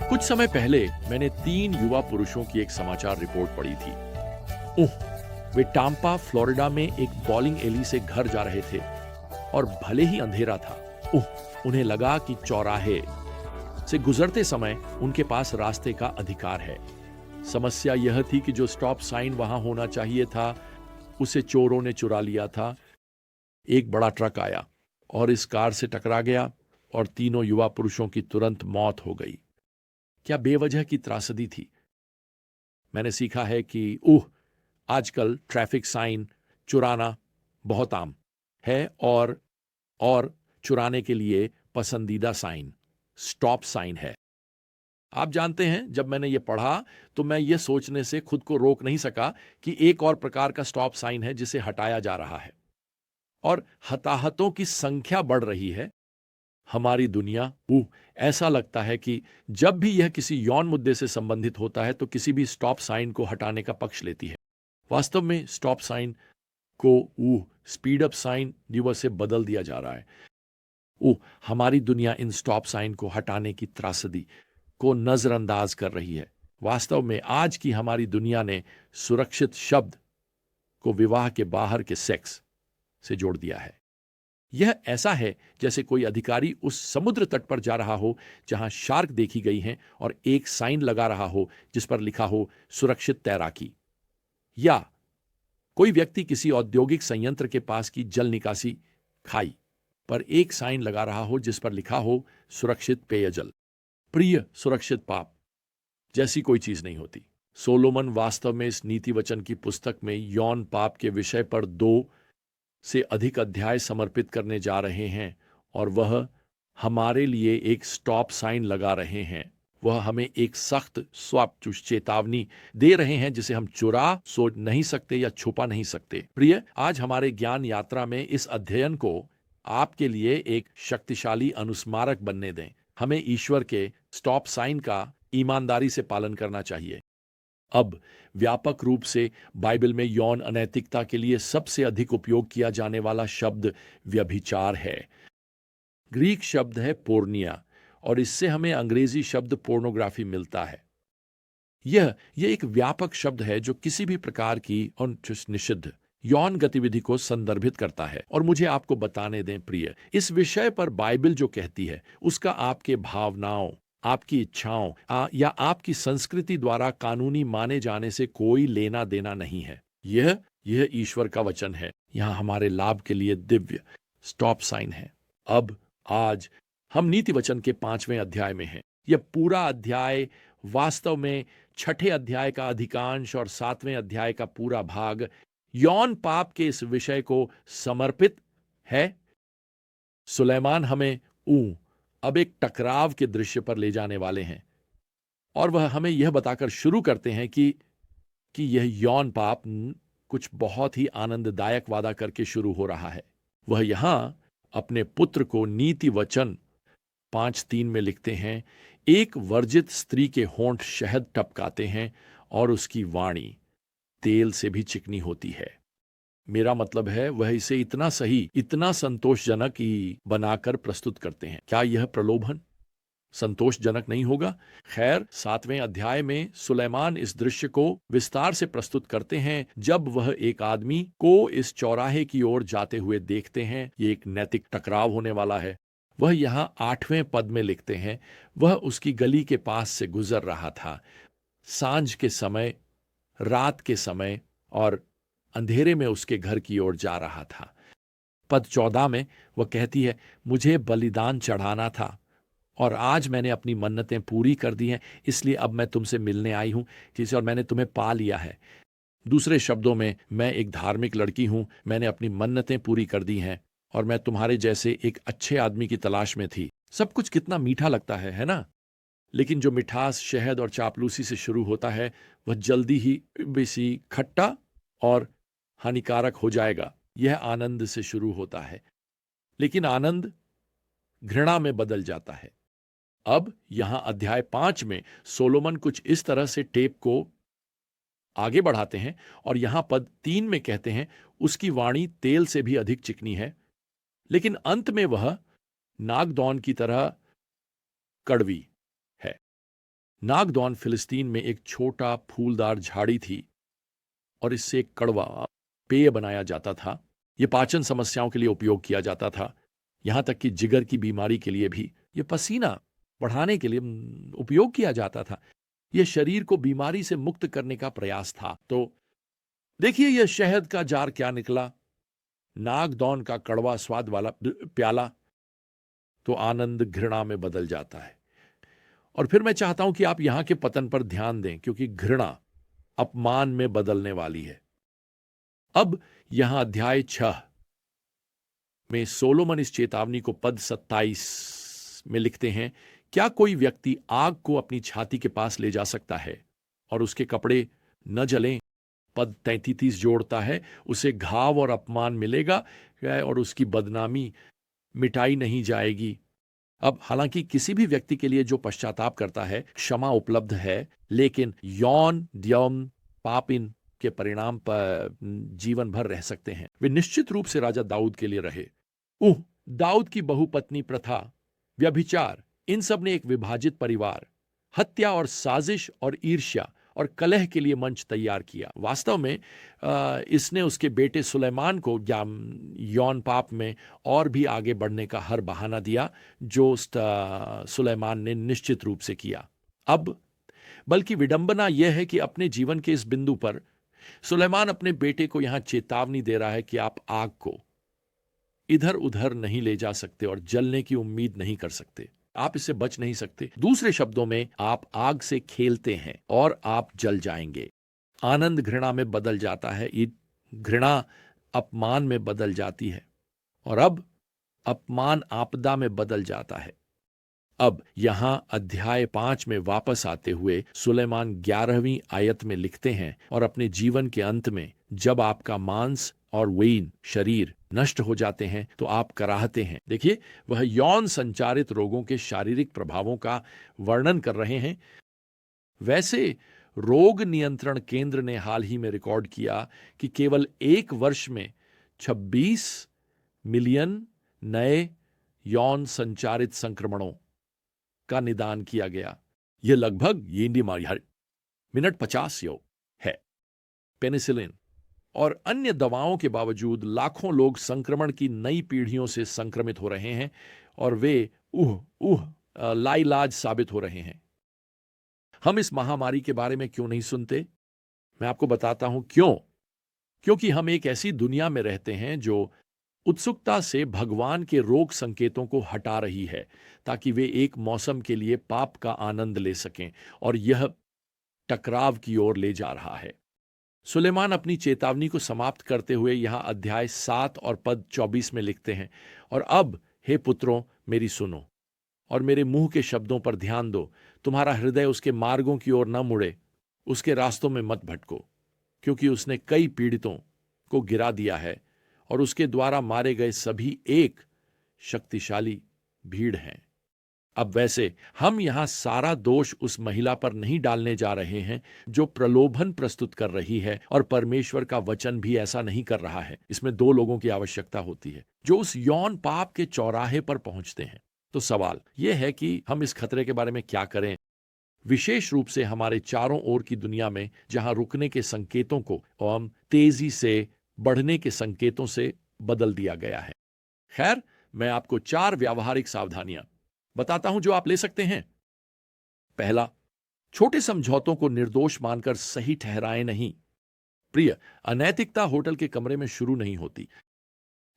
कुछ समय पहले मैंने 3 युवा पुरुषों की एक समाचार रिपोर्ट पढ़ी थी। उह, वे टाम्पा, फ्लोरिडा में एक बॉलिंग एली से घर जा रहे थे और भले ही अंधेरा था, उन्हें लगा कि चौराहे से गुजरते समय उनके पास रास्ते का अधिकार है। समस्या यह थी कि जो स्टॉप साइन वहां होना चाहिए था, उसे चोरों ने चुरा लिया था। एक बड़ा ट्रक आया और इस कार से टकरा गया और तीनों युवा पुरुषों की तुरंत मौत हो गई। क्या बेवजह की त्रासदी थी। मैंने सीखा है कि आजकल ट्रैफिक साइन चुराना बहुत आम है और चुराने के लिए पसंदीदा साइन स्टॉप साइन है। आप जानते हैं, जब मैंने ये पढ़ा तो मैं ये सोचने से खुद को रोक नहीं सका कि एक और प्रकार का स्टॉप साइन है जिसे हटाया जा रहा है और हताहतों की संख्या बढ़ रही है। हमारी दुनिया ऐसा लगता है कि जब भी यह किसी यौन मुद्दे से संबंधित होता है तो किसी भी स्टॉप साइन को हटाने का पक्ष लेती है। वास्तव में स्टॉप साइन को स्पीड अप साइन दिवस से बदल दिया जा रहा है। हमारी दुनिया इन स्टॉप साइन को हटाने की त्रासदी को नजरअंदाज कर रही है। वास्तव में आज की हमारी दुनिया ने सुरक्षित शब्द को विवाह के बाहर के सेक्स से जोड़ दिया है। यह ऐसा है जैसे कोई अधिकारी उस समुद्र तट पर जा रहा हो जहां शार्क देखी गई हैं और एक साइन लगा रहा हो जिस पर लिखा हो सुरक्षित तैराकी, या कोई व्यक्ति किसी औद्योगिक संयंत्र के पास की जल निकासी खाई पर एक साइन लगा रहा हो जिस पर लिखा हो सुरक्षित पेयजल। प्रिय, सुरक्षित पाप जैसी कोई चीज नहीं होती। सोलोमन वास्तव में इस नीति वचन की पुस्तक में यौन पाप के विषय पर 2 से अधिक अध्याय समर्पित करने जा रहे हैं और वह हमारे लिए एक स्टॉप साइन लगा रहे हैं। वह हमें एक सख्त स्वाप चेतावनी दे रहे हैं जिसे हम चुरा सोच नहीं सकते या छुपा नहीं सकते। प्रिय, आज हमारे ज्ञान यात्रा में इस अध्ययन को आपके लिए एक शक्तिशाली अनुस्मारक बनने दें। हमें ईश्वर के स्टॉप साइन का ईमानदारी से पालन करना चाहिए। अब व्यापक रूप से बाइबल में यौन अनैतिकता के लिए सबसे अधिक उपयोग किया जाने वाला शब्द व्यभिचार है। ग्रीक शब्द है पोर्निया और इससे हमें अंग्रेजी शब्द पोर्नोग्राफी मिलता है। यह एक व्यापक शब्द है जो किसी भी प्रकार की निषिद्ध यौन गतिविधि को संदर्भित करता है। और मुझे आपको बताने दें प्रिय, इस विषय पर बाइबल जो कहती है उसका आपके भावनाओं, आपकी इच्छाओं या आपकी संस्कृति द्वारा कानूनी माने जाने से कोई लेना देना नहीं है। यह ईश्वर का वचन है। यहां हमारे लाभ के लिए दिव्य स्टॉप साइन है। अब आज हम नीति वचन के 5वें अध्याय में हैं। यह पूरा अध्याय वास्तव में 6ठे अध्याय का अधिकांश और 7वें अध्याय का पूरा भाग यौन पाप के इस विषय को समर्पित है। सुलेमान हमें अब एक टकराव के दृश्य पर ले जाने वाले हैं और वह हमें यह बताकर शुरू करते हैं कि यह यौन पाप कुछ बहुत ही आनंददायक वादा करके शुरू हो रहा है। वह यहां अपने पुत्र को नीति वचन 5:3 में लिखते हैं, एक वर्जित स्त्री के होंठ शहद टपकाते हैं और उसकी वाणी तेल से भी चिकनी होती है। मेरा मतलब है वह इसे इतना सही, इतना संतोषजनक ही बनाकर प्रस्तुत करते हैं। क्या यह प्रलोभन संतोषजनक नहीं होगा? खैर, 7वें अध्याय में सुलेमान इस दृश्य को विस्तार से प्रस्तुत करते हैं जब वह एक आदमी को इस चौराहे की ओर जाते हुए देखते हैं। ये एक नैतिक टकराव होने वाला है। वह यहां 8वें पद में लिखते हैं, वह उसकी गली के पास से गुजर रहा था, सांझ के समय, रात के समय और अंधेरे में उसके घर की ओर जा रहा था। पद 14 में वह कहती है, मुझे बलिदान चढ़ाना था और आज मैंने अपनी मन्नतें पूरी कर दी हैं, इसलिए अब मैं तुमसे मिलने आई हूं और मैंने तुम्हें पा लिया है। दूसरे शब्दों में, मैं एक धार्मिक लड़की हूं, मैंने अपनी मन्नतें पूरी कर दी हैं और मैं तुम्हारे जैसे एक अच्छे आदमी की तलाश में थी। सब कुछ कितना मीठा लगता है ना? लेकिन जो मिठास शहद और चापलूसी से शुरू होता है वह जल्दी ही बेसी खट्टा और हानिकारक हो जाएगा। यह आनंद से शुरू होता है लेकिन आनंद घृणा में बदल जाता है। अब यहां अध्याय 5 में सोलोमन कुछ इस तरह से टेप को आगे बढ़ाते हैं और यहां पद 3 में कहते हैं, उसकी वाणी तेल से भी अधिक चिकनी है, लेकिन अंत में वह नागदौन की तरह कड़वी है। नागदौन फिलिस्तीन में एक छोटा फूलदार झाड़ी थी और इससे एक कड़वा पेय बनाया जाता था। यह पाचन समस्याओं के लिए उपयोग किया जाता था, यहां तक कि जिगर की बीमारी के लिए भी यह पसीना बढ़ाने के लिए उपयोग किया जाता था। यह शरीर को बीमारी से मुक्त करने का प्रयास था। तो देखिए यह शहद का जार क्या निकला, नागदौन का कड़वा स्वाद वाला प्याला तो आनंद घृणा में बदल जाता है। और फिर मैं चाहता हूं कि आप यहां के पतन पर ध्यान दें, क्योंकि घृणा अपमान में बदलने वाली है। अब यहां अध्याय 6 में सोलोमन इस चेतावनी को पद 27 में लिखते हैं, क्या कोई व्यक्ति आग को अपनी छाती के पास ले जा सकता है और उसके कपड़े न जलें? पद 33 जोड़ता है, उसे घाव और अपमान मिलेगा और उसकी बदनामी मिटाई नहीं जाएगी। अब हालांकि किसी भी व्यक्ति के लिए जो पश्चाताप करता है क्षमा उपलब्ध है, लेकिन यौन द्यौन पाप इन के परिणाम पर जीवन भर रह सकते हैं। वे निश्चित रूप से राजा दाऊद के लिए रहे। दाऊद की बहुपत्नी प्रथा, व्यभिचार, इन सब ने एक विभाजित परिवार, हत्या और साजिश और ईर्ष्या और कलह के लिए मंच तैयार किया। वास्तव में इसने उसके बेटे सुलेमान को यौन पाप में और भी आगे बढ़ने का हर बहाना दिया, जो सुलेमान ने निश्चित रूप से किया। अब बल्कि विडंबना यह है कि अपने जीवन के इस बिंदु पर सुलेमान अपने बेटे को यहां चेतावनी दे रहा है कि आप आग को इधर उधर नहीं ले जा सकते और जलने की उम्मीद नहीं कर सकते। आप इससे बच नहीं सकते। दूसरे शब्दों में, आप आग से खेलते हैं और आप जल जाएंगे। आनंद घृणा में बदल जाता है, घृणा अपमान में बदल जाती है और अब अपमान आपदा में बदल जाता है। अब यहां अध्याय 5 में वापस आते हुए सुलेमान 11वीं आयत में लिखते हैं, और अपने जीवन के अंत में जब आपका मांस और वेन शरीर नष्ट हो जाते हैं तो आप कराहते हैं। देखिए, वह यौन संचारित रोगों के शारीरिक प्रभावों का वर्णन कर रहे हैं। वैसे रोग नियंत्रण केंद्र ने हाल ही में रिकॉर्ड किया कि केवल एक वर्ष में 26 मिलियन नए यौन संचारित संक्रमणों का निदान किया गया। यह लगभग मिनट 50 है। पेनिसिलिन और अन्य दवाओं के बावजूद लाखों लोग संक्रमण की नई पीढ़ियों से संक्रमित हो रहे हैं और वे लाइलाज साबित हो रहे हैं। हम इस महामारी के बारे में क्यों नहीं सुनते? मैं आपको बताता हूं क्यों। क्योंकि हम एक ऐसी दुनिया में रहते हैं जो उत्सुकता से भगवान के रोग संकेतों को हटा रही है, ताकि वे एक मौसम के लिए पाप का आनंद ले सकें, और यह टकराव की ओर ले जा रहा है। सुलेमान अपनी चेतावनी को समाप्त करते हुए यहां अध्याय 7 और पद 24 में लिखते हैं, और अब हे पुत्रों मेरी सुनो और मेरे मुंह के शब्दों पर ध्यान दो। तुम्हारा हृदय उसके मार्गों की ओर न मुड़े, उसके रास्तों में मत भटको, क्योंकि उसने कई पीड़ितों को गिरा दिया है और उसके द्वारा मारे गए सभी एक शक्तिशाली भीड़ हैं। अब वैसे हम यहां सारा दोष उस महिला पर नहीं डालने जा रहे हैं जो प्रलोभन प्रस्तुत कर रही है, और परमेश्वर का वचन भी ऐसा नहीं कर रहा है। इसमें दो लोगों की आवश्यकता होती है जो उस यौन पाप के चौराहे पर पहुंचते हैं। तो सवाल यह है कि हम इस खतरे के बारे में क्या करें, विशेष रूप से हमारे चारों ओर की दुनिया में, जहां रुकने के संकेतों को हम तेजी से बढ़ने के संकेतों से बदल दिया गया है। खैर, मैं आपको 4 व्यावहारिक सावधानियां बताता हूं जो आप ले सकते हैं। पहला, छोटे समझौतों को निर्दोष मानकर सही ठहराएं नहीं। प्रिय, अनैतिकता होटल के कमरे में शुरू नहीं होती,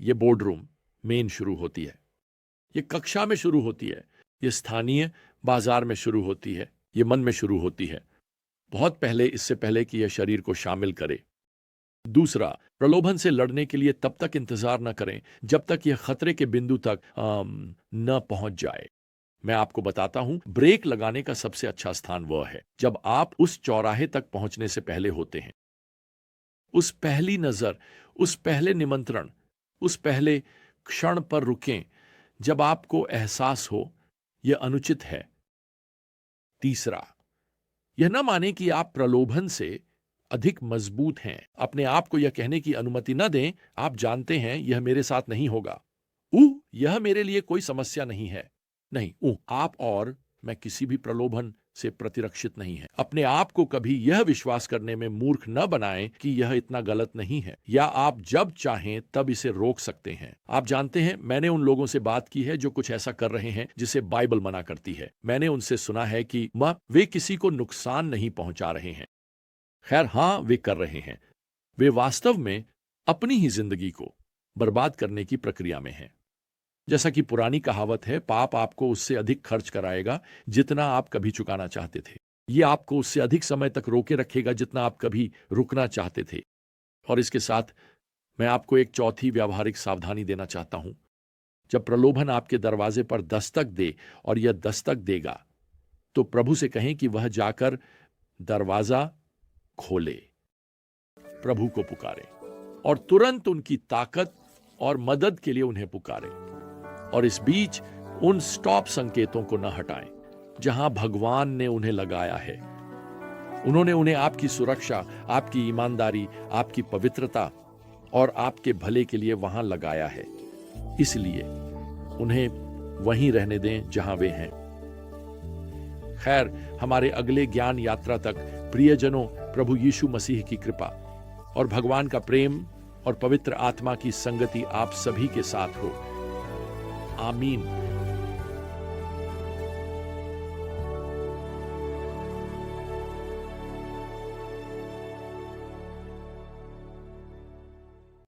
यह बोर्डरूम मेन शुरू होती है, यह कक्षा में शुरू होती है, यह स्थानीय बाजार में शुरू होती है, यह मन में शुरू होती है, बहुत पहले, इससे पहले कि यह शरीर को शामिल करे। दूसरा, प्रलोभन से लड़ने के लिए तब तक इंतजार न करें जब तक यह खतरे के बिंदु तक न पहुंच जाए। मैं आपको बताता हूं, ब्रेक लगाने का सबसे अच्छा स्थान वह है जब आप उस चौराहे तक पहुंचने से पहले होते हैं। उस पहली नजर, उस पहले निमंत्रण, उस पहले क्षण पर रुकें जब आपको एहसास हो यह अनुचित है। तीसरा, यह न माने कि आप प्रलोभन से अधिक मजबूत हैं। अपने आप को यह कहने की अनुमति न दें, आप जानते हैं यह मेरे साथ नहीं होगा, यह मेरे लिए कोई समस्या नहीं है। नहीं, आप और मैं किसी भी प्रलोभन से प्रतिरक्षित नहीं है। अपने आप को कभी यह विश्वास करने में मूर्ख न बनाएं कि यह इतना गलत नहीं है, या आप जब चाहें तब इसे रोक सकते हैं। आप जानते हैं, मैंने उन लोगों से बात की है जो कुछ ऐसा कर रहे हैं जिसे बाइबल मना करती है। मैंने उनसे सुना है कि वे किसी को नुकसान नहीं पहुंचा रहे हैं। खैर, हां, वे कर रहे हैं। वे वास्तव में अपनी ही जिंदगी को बर्बाद करने की प्रक्रिया में हैं। जैसा कि पुरानी कहावत है, पाप आपको उससे अधिक खर्च कराएगा जितना आप कभी चुकाना चाहते थे। यह आपको उससे अधिक समय तक रोके रखेगा जितना आप कभी रुकना चाहते थे। और इसके साथ मैं आपको एक चौथी व्यावहारिक सावधानी देना चाहता हूं। जब प्रलोभन आपके दरवाजे पर दस्तक दे, और यह दस्तक देगा, तो प्रभु से कहें कि वह जाकर दरवाजा खोले। प्रभु को पुकारें और तुरंत उनकी ताकत और मदद के लिए उन्हें पुकारें। और इस बीच उन स्टॉप संकेतों को न हटाएं जहां भगवान ने उन्हें लगाया है। उन्होंने उन्हें आपकी सुरक्षा, आपकी ईमानदारी, आपकी पवित्रता और आपके भले के लिए वहां लगाया है। इसलिए उन्हें वहीं रहने दें जहां वे हैं। खैर, हमारे अगले ज्ञान यात्रा तक प्रियजनों, प्रभु यीशु मसीह की कृपा और भगवान का प्रेम और पवित्र आत्मा की संगति आप सभी के साथ हो। आमीन।